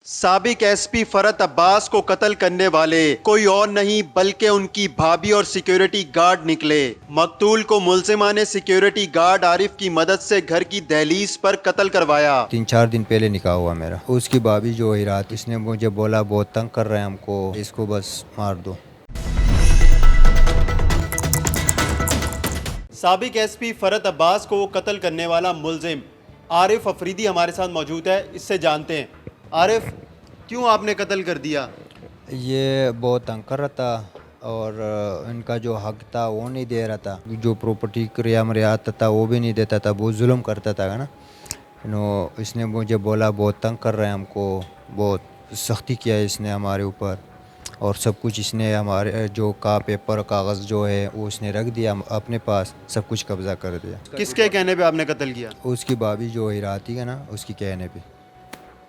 साबिक एसपी फरत अब्बास को कत्ल करने वाले कोई और नहीं बल्कि उनकी भाभी और सिक्योरिटी गार्ड निकले। मकतूल को मुल्जिमाने सिक्योरिटी गार्ड आरिफ की मदद से घर की दहलीज पर कत्ल करवाया। 3-4 दिन पहले निकाह हुआ मेरा। उसकी भाभी जो है रात, इसने मुझे बोला बहुत तंग कर रहे हैं हमको, इसको बस मार दो। साबिक एसपी फरत अब्बास को कत्ल करने वाला मुल्जिम आरिफ अफरीदी हमारे साथ मौजूद है, इससे जानते हैं। आरिफ, क्यों आपने कत्ल कर दिया? ये बहुत तंग कर रहा था और इनका जो हक था वो नहीं दे रहा था, जो प्रॉपर्टी रियात था वो भी नहीं देता था, बहुत जुल्म करता था ना। इसने मुझे बोला बहुत तंग कर रहे हैं हमको, बहुत सख्ती किया है इसने हमारे ऊपर, और सब कुछ इसने हमारे जो पेपर कागज़ जो है वो इसने रख दिया अपने पास, सब कुछ कब्ज़ा कर दिया। किसके कहने पे आपने कत्ल किया? उसकी भाभी जो है रात है ना, उसकी कहने पे।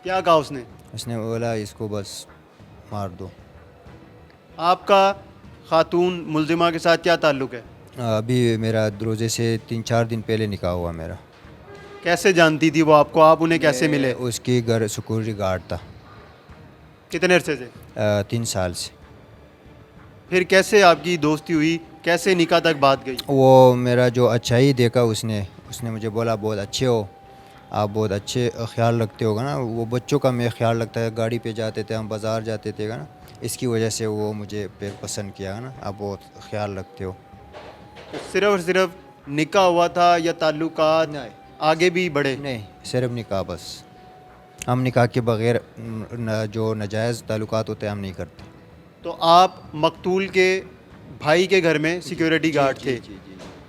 क्या कहा उसने? उसने बोला इसको बस मार दो। आपका खातून मुल्जिमा के साथ क्या ताल्लुक़ है? अभी मेरा रोज़े से 3-4 दिन पहले निकाह हुआ मेरा। कैसे जानती थी वो आपको? आप उन्हें कैसे मिले? उसकी घर सिक्योरिटी गार्ड था। कितने अरसे से? 3 साल से। फिर कैसे आपकी दोस्ती हुई, कैसे निकाह तक बात गई? वो मेरा जो अच्छाई देखा उसने उसने मुझे बोला बहुत अच्छे हो आप, बहुत अच्छे ख्याल रखते होगा ना। वो बच्चों का मैं ख्याल रखता है, गाड़ी पे जाते थे हम, बाज़ार जाते थे ना, इसकी वजह से वो मुझे पसंद किया ना, आप बहुत ख्याल रखते हो। तो सिर्फ और सिर्फ निकाह हुआ था या ताल्लुकात नहीं आगे भी बढ़े? नहीं, सिर्फ निकाह बस। हम निकाह के बग़ैर जो नाजायज़ ताल्लुकात होते हैं हम नहीं करते। तो आप मकतूल के भाई के घर में सिक्योरिटी गार्ड थे, जी।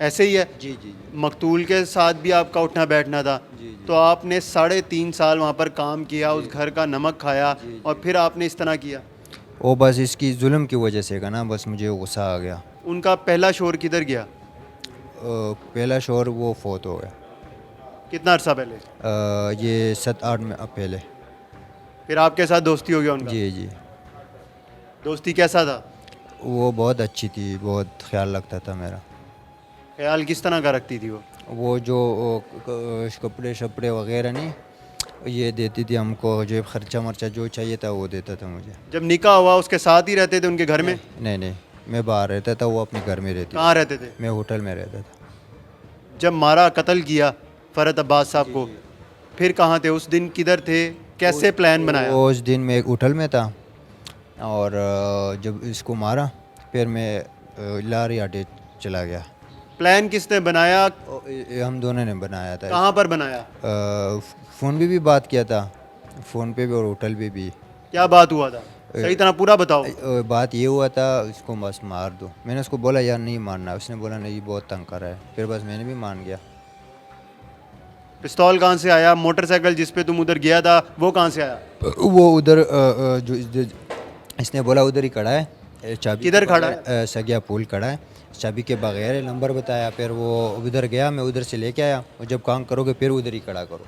ऐसे ही है? जी जी मकतूल के साथ भी आपका उठना बैठना था, जी। तो आपने 3.5 साल वहाँ पर काम किया, उस घर का नमक खाया और फिर आपने इस तरह किया? वो बस इसकी जुल्म की वजह से का ना, बस मुझे गुस्सा आ गया। उनका पहला शोर किधर गया? पहला शोर वो फोत हो गया। कितना अरसा पहले? ये 7-8 में पहले। फिर आपके साथ दोस्ती हो गया उनका? जी जी। दोस्ती कैसा था? वो बहुत अच्छी थी, बहुत ख्याल रखता था मेरा। ख्याल किस तरह का रखती थी वो? वो जो कपड़े शपड़े वगैरह नहीं, ये देती थी हमको, जो खर्चा मर्चा जो चाहिए था वो देता था मुझे। जब निकाह हुआ उसके साथ ही रहते थे उनके घर में? नहीं, मैं बाहर रहता था, वो अपने घर में रहती। कहाँ रहते थे? मैं होटल में रहता था। जब मारा, कत्ल किया फरत अब्बास साहब को, फिर कहाँ थे उस दिन? किधर थे? कैसे प्लान बनाया? उस दिन मैं एक होटल में था, और जब इसको मारा फिर मैं लारी अड्डे चला गया। प्लान किसने बनाया? हम दोनों ने बनाया था। कहाँ पर बनाया? फ़ोन पे भी बात किया था, फ़ोन पे भी और होटल पे भी। क्या बात हुआ था? सही तरह पूरा बताओ। बात ये हुआ था इसको बस मार दो। मैंने उसको बोला यार नहीं मारना, उसने बोला नहीं बहुत तंग कर रहा है, फिर बस मैंने भी मान गया। पिस्तौल कहाँ से आया? मोटरसाइकिल जिस पे तुम उधर गया था वो कहाँ से आया? वो उधर जो इसने बोला उधर ही खड़ा है, चाबी किधर के खड़ा बगैर, सगिया पुल खड़ा है, चाबी के बगैर नंबर बताया। फिर वो उधर गया, मैं उधर से लेके आया, और जब काम करोगे फिर उधर ही खड़ा करो।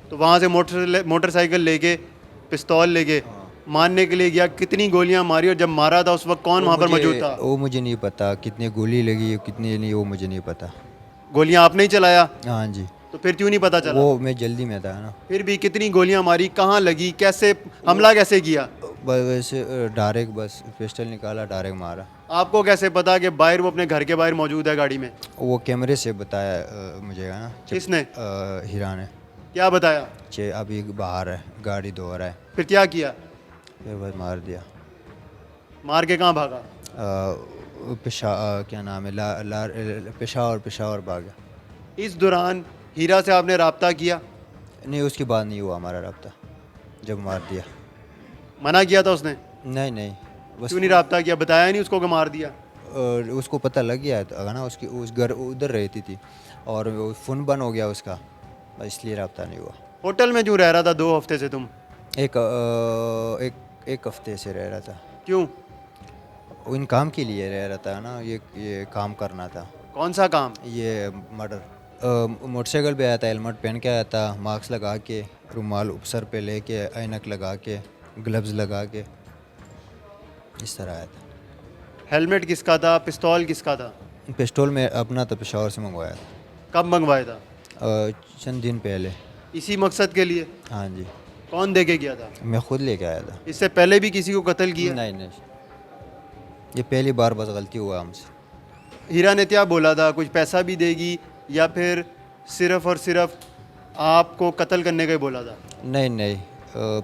तो वहाँ से मोटरसाइकिल लेके, पिस्तौल लेके मारने के लिए गया। कितनी गोलियां मारी और जब मारा था उस वक्त कौन वहाँ पर मौजूद था? वो मुझे नहीं पता कितनी गोली लगी कितनी नहीं, वो मुझे नहीं पता। गोलियां आपने ही चलाया? हाँ जी। तो फिर क्यों नहीं पता चला? वो मैं जल्दी में था ना। फिर भी कितनी गोलियां मारी, कहाँ लगी, कैसे हमला कैसे किया? बस वैसे डायरेक्ट बस पिस्टल निकाला, डायरेक्ट मारा। आपको कैसे पता कि बाहर वो अपने घर के बाहर मौजूद है गाड़ी में? वो कैमरे से बताया मुझे है ना। किसने? हीरा ने। क्या बताया? अभी बाहर है, गाड़ी धो रहा है। फिर क्या किया? फिर बस मार दिया। मार के कहाँ भागा? क्या नाम है, पेशावर भागा। इस दौरान हीरा से आपने राब्ता किया? नहीं, उसके बाद नहीं हुआ हमारा रब्ता, जब मार दिया। मना किया था उसने? नहीं बस। क्यों नहीं राब्ता किया? बताया नहीं उसको कि मार दिया? और उसको पता लग गया था ना, उसकी उस घर उधर रहती थी और वो फ़ोन बंद हो गया उसका, बस इसलिए रब्ता नहीं हुआ। होटल में क्यों रह रहा था 2 हफ्ते से तुम? एक हफ्ते से रह रहा था। क्यों? इन काम के लिए रह रहा था ना, ये काम करना था। कौन सा काम? ये मर्डर। मोटरसाइकिल पे आया था, हेलमेट पहन के आया था, मास्क लगा के, रुमाल सर पे लेके, ऐनक लगा के, ग्लव्स लगा के, इस तरह आया था। हेलमेट किसका था? पिस्तौल किसका था? पिस्टल में अपना तो पेशावर से मंगवाया था। कब मंगवाया था? चंद दिन पहले। इसी मकसद के लिए? हाँ जी। कौन दे के गया था? मैं खुद लेके आया था। इससे पहले भी किसी को कत्ल किया? नहीं नहीं, ये पहली बार बस गलती हुआ हमसे। हीरा ने क्या बोला था, कुछ पैसा भी देगी या फिर सिर्फ और सिर्फ आपको कत्ल करने का ही बोला था? नहीं नहीं,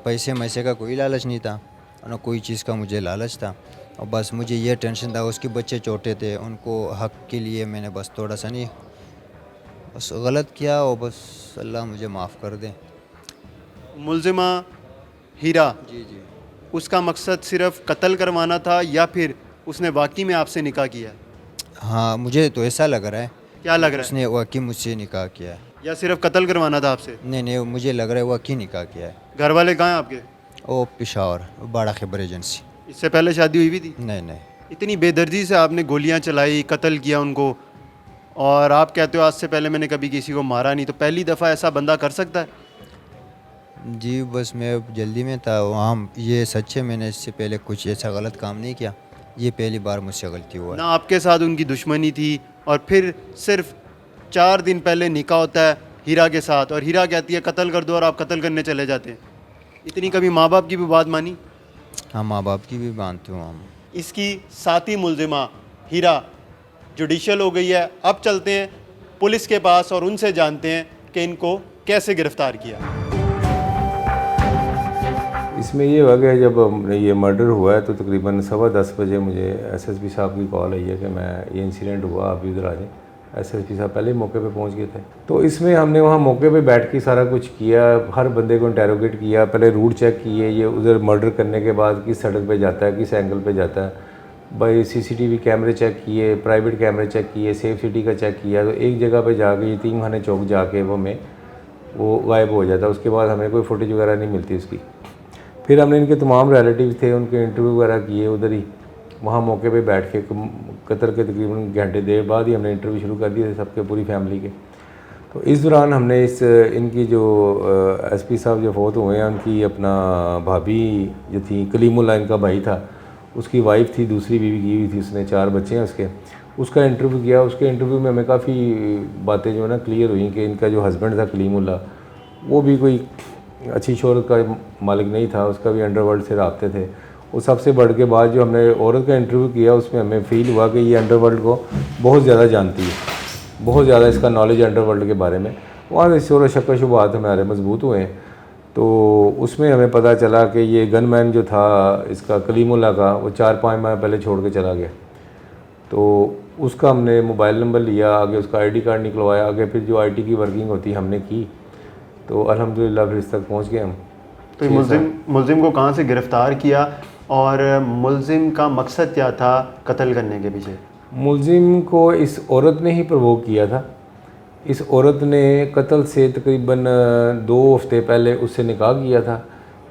पैसे मैसे का कोई लालच नहीं था, ना कोई चीज़ का मुझे लालच था। और बस मुझे ये टेंशन था, उसके बच्चे छोटे थे, उनको हक के लिए मैंने बस थोड़ा सा नहीं, बस गलत किया, और बस अल्लाह मुझे माफ़ कर दे। मुलजिमा हीरा, जी जी। उसका मकसद सिर्फ कत्ल करवाना था या फिर उसने वाकई में आपसे निकाह किया? हाँ, मुझे तो ऐसा लग रहा है क्या लग रहा है? उसने वाकई मुझसे निकाह किया है। या सिर्फ कत्ल करवाना था आपसे? नहीं नहीं, मुझे लग रहा है वाकई निकाह किया है। घर वाले कहाँ हैं आपके? ओ पेशावर, बाड़ा खैबर एजेंसी। इससे पहले शादी हुई भी थी? नहीं नहीं। इतनी बेदर्दी से आपने गोलियां चलाई, कत्ल किया उनको, और आप कहते हो आज से पहले मैंने कभी किसी को मारा नहीं, तो पहली दफ़ा ऐसा बंदा कर सकता है? जी बस मैं जल्दी में था वहाँ, ये सच है, मैंने इससे पहले कुछ ऐसा गलत काम नहीं किया, ये पहली बार मुझसे गलती हुआ है। ना आपके साथ उनकी दुश्मनी थी, और फिर सिर्फ 4 दिन पहले निकाह होता है हीरा के साथ, और हीरा कहती है कत्ल कर दो, और आप कत्ल करने चले जाते हैं। इतनी कभी माँ बाप की भी बात मानी? हाँ, माँ बाप की भी मानते हो हम। इसकी साथी मुलजिमा हीरा जुडिशल हो गई है। अब चलते हैं पुलिस के पास और उनसे जानते हैं कि इनको कैसे गिरफ्तार किया। इसमें ये हुआ कि जब ये मर्डर हुआ है तो तकरीबन 10:15 बजे मुझे एसएसपी साहब की कॉल आई है कि मैं ये इंसिडेंट हुआ, आप भी उधर आ जाएं। एसएसपी साहब पहले ही मौके पे पहुंच गए थे। तो इसमें हमने वहाँ मौके पे बैठ के सारा कुछ किया, हर बंदे को इंटेरोगेट किया, पहले रूट चेक किए, ये उधर मर्डर करने के बाद किस सड़क पर जाता है, किस एंगल पर जाता है, भाई सीसीटीवी कैमरे चेक किए, प्राइवेट कैमरे चेक किए, सेफ सिटी का चेक किया। तो एक जगह पे जाके यतीम खाने चौक जाके वो गायब हो जाता, उसके बाद हमें कोई फुटेज वगैरह नहीं मिलती उसकी। फिर हमने इनके तमाम रिलेटिव थे, उनके इंटरव्यू वगैरह किए उधर ही, वहाँ मौके पे बैठ के कत्ल के तकरीबन घंटे देर बाद ही हमने इंटरव्यू शुरू कर दिए थे सबके, पूरी फैमिली के। तो इस दौरान हमने इनकी जो एसपी साहब जो फोत हुए हैं, उनकी अपना भाभी जो थी, कलीमुल्ला इनका भाई था, उसकी वाइफ थी, दूसरी बीवी की हुई थी, उसने 4 बच्चे हैं उसके, उसका इंटरव्यू किया। उसके इंटरव्यू में हमें काफ़ी बातें जो है ना क्लियर हुई कि इनका जो हस्बैंड था कलीमुल्ला, वो भी कोई अच्छी शोहरत का मालिक नहीं था, उसका भी अंडरवर्ल्ड से राब्ते थे। वो सबसे बढ़ के बाद जो हमने औरत का इंटरव्यू किया, उसमें हमें फ़ील हुआ कि ये अंडरवर्ल्ड को बहुत ज़्यादा जानती है, बहुत ज़्यादा इसका नॉलेज अंडरवर्ल्ड के बारे में। वहाँ से शोर शक शुबहात हमारे मजबूत हुए हैं। तो उसमें हमें पता चला कि ये गनमैन जो था इसका कलीमुल्ला का, वो 4-5 माह पहले छोड़ के चला गया। तो उसका हमने मोबाइल नंबर लिया, आगे उसका आईडी कार्ड निकलवाया, आगे फिर जो आईटी की वर्किंग होती हमने की, तो अल्हम्दुलिल्लाह फिर इस तक पहुँच गए हम। तो मुलजिम को कहाँ से गिरफ़्तार किया, और मुलजिम का मकसद क्या था कत्ल करने के पीछे? मुलजिम को इस औरत ने ही प्रवोक किया था। इस औरत ने कत्ल से तकरीबन 2 हफ्ते पहले उससे निकाह किया था।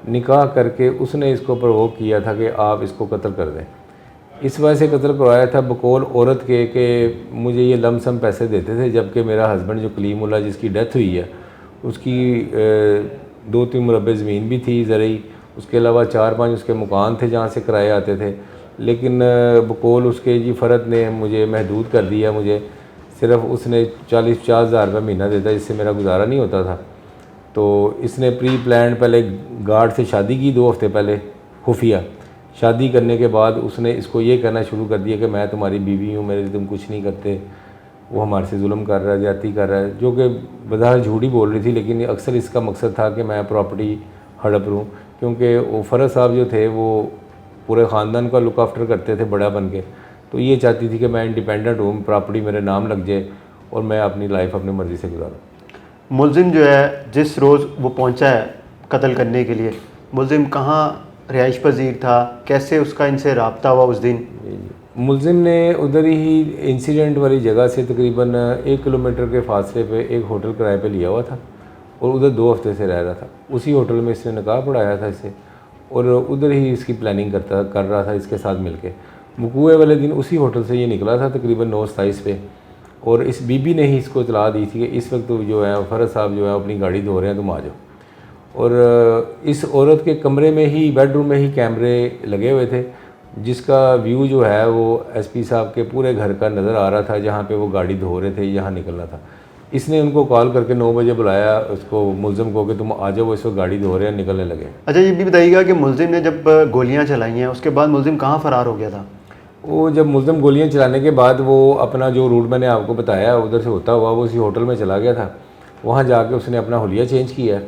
निकाह करके उसने इसको प्रवोक किया था कि आप इसको कत्ल कर दें। इस वजह से कत्ल करवाया था बकौल औरत के कि मुझे ये लमसम पैसे देते थे, जबकि मेरा हस्बैंड जो कलीमुल्ला जिसकी डेथ हुई है, उसकी 2-3 मुरब्बे ज़मीन भी थी ज़रई, उसके अलावा 4-5 उसके मकान थे जहाँ से किराए आते थे। लेकिन बकौल उसके जी फ़रद ने मुझे महदूद कर दिया, मुझे सिर्फ उसने 40-50 हज़ार रुपये महीना देता, जिससे मेरा गुजारा नहीं होता था। तो इसने प्री प्लान पहले गार्ड से शादी की 2 हफ्ते पहले, खुफिया शादी करने के बाद उसने इसको ये कहना शुरू कर दिया कि मैं तुम्हारी बीवी हूँ, मेरे लिए तुम कुछ नहीं करते। वो हमारे से जुल्म कर रहा है, ज़्यादती कर रहा है, जो कि बज़ाहिर झूठी बोल रही थी, लेकिन अक्सर इसका मकसद था कि मैं प्रॉपर्टी हड़प लूँ, क्योंकि वो फ़रद साहब जो थे वो पूरे ख़ानदान का लुक आफ्टर करते थे बड़ा बन के। तो ये चाहती थी कि मैं इंडिपेंडेंट हूँ, प्रॉपर्टी मेरे नाम लग जाए और मैं अपनी लाइफ अपनी मर्ज़ी से गुजारूँ। मुलजिम जो है जिस रोज़ वो पहुंचा है कत्ल करने के लिए, मुलजिम कहाँ रिहाइश पजीर था, कैसे उसका इनसे रब्ता हुआ उस दिन? मुलजिम ने उधर ही इंसिडेंट वाली जगह से तकरीबन 1 किलोमीटर के फासले पे एक होटल किराए पे लिया हुआ था और उधर 2 हफ्ते से रह रहा था। उसी होटल में इसने निकाह पढ़ाया था इसे, और उधर ही इसकी प्लानिंग कर रहा था इसके साथ मिलके। वकूए वाले दिन उसी होटल से ये निकला था तकरीबन 9:27 पे, और इस बीबी ने ही इसको इतला दी थी कि इस वक्त जो है फ़रद साहब जो है अपनी गाड़ी धो रहे हैं, तुम आ जाओ। और इस औरत के कमरे में ही, बेडरूम में ही कैमरे लगे हुए थे, जिसका व्यू जो है वो एसपी साहब के पूरे घर का नज़र आ रहा था, जहाँ पे वो गाड़ी धो रहे थे, यहाँ निकलना था। इसने उनको कॉल करके 9 बजे बुलाया उसको मुलजिम को कि तुम आ जाओ, वो इस वक्त गाड़ी धो रहे हैं, निकलने लगे। अच्छा, ये भी बताइएगा कि मुलजिम ने जब गोलियां चलाई हैं उसके बाद मुलजिम कहाँ फ़रार हो गया था? वो जब मुलजिम गोलियां चलाने के बाद वो अपना जो रूट मैंने आपको बताया उधर से होता हुआ वो उसी होटल में चला गया था। वहाँ जाके उसने अपना हुलिया चेंज किया।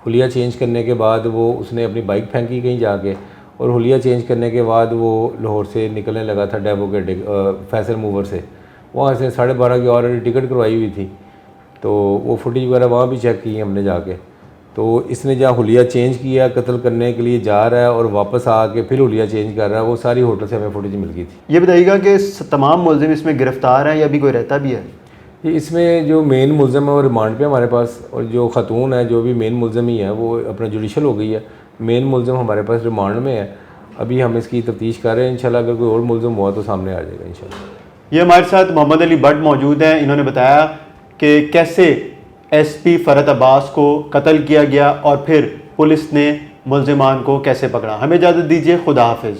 हुलिया चेंज करने के बाद वो उसने अपनी बाइक फेंकी कहीं जाके, और हुलिया चेंज करने के बाद वो लाहौर से निकलने लगा था डेपो के फैसल मूवर से। वहाँ से 12:30 की ऑलरेडी टिकट करवाई हुई थी, तो वो फुटेज वगैरह वहाँ भी चेक की हमने जाके। तो इसने जहाँ हुलिया चेंज किया, कत्ल करने के लिए जा रहा है और वापस आके फिर हुलिया चेंज कर रहा है, वो सारी होटल से हमें फुटेज मिल गई थी। ये बताइएगा कि तमाम मुलजिम इसमें गिरफ्तार हैं या अभी कोई रहता भी है? ये इसमें जो मेन मुलज़म है वो रिमांड पे हमारे पास, और जो ख़तून है जो भी मेन मुलज़म ही है वो अपना जुडिशल हो गई है। मेन मुलज़म हमारे पास रिमांड में है। अभी हम इसकी तफ्तीश कर रहे हैं, इंशाल्लाह अगर कोई और मुलज़म हुआ तो सामने आ जाएगा इंशाल्लाह। ये हमारे साथ मोहम्मद अली भट्ट मौजूद हैं। इन्होंने बताया कि कैसे एसपी फ़रत अब्बास को कत्ल किया गया और फिर पुलिस ने मुलजिमान को कैसे पकड़ा। हमें इजाज़त दीजिए, खुदा हाफिज़।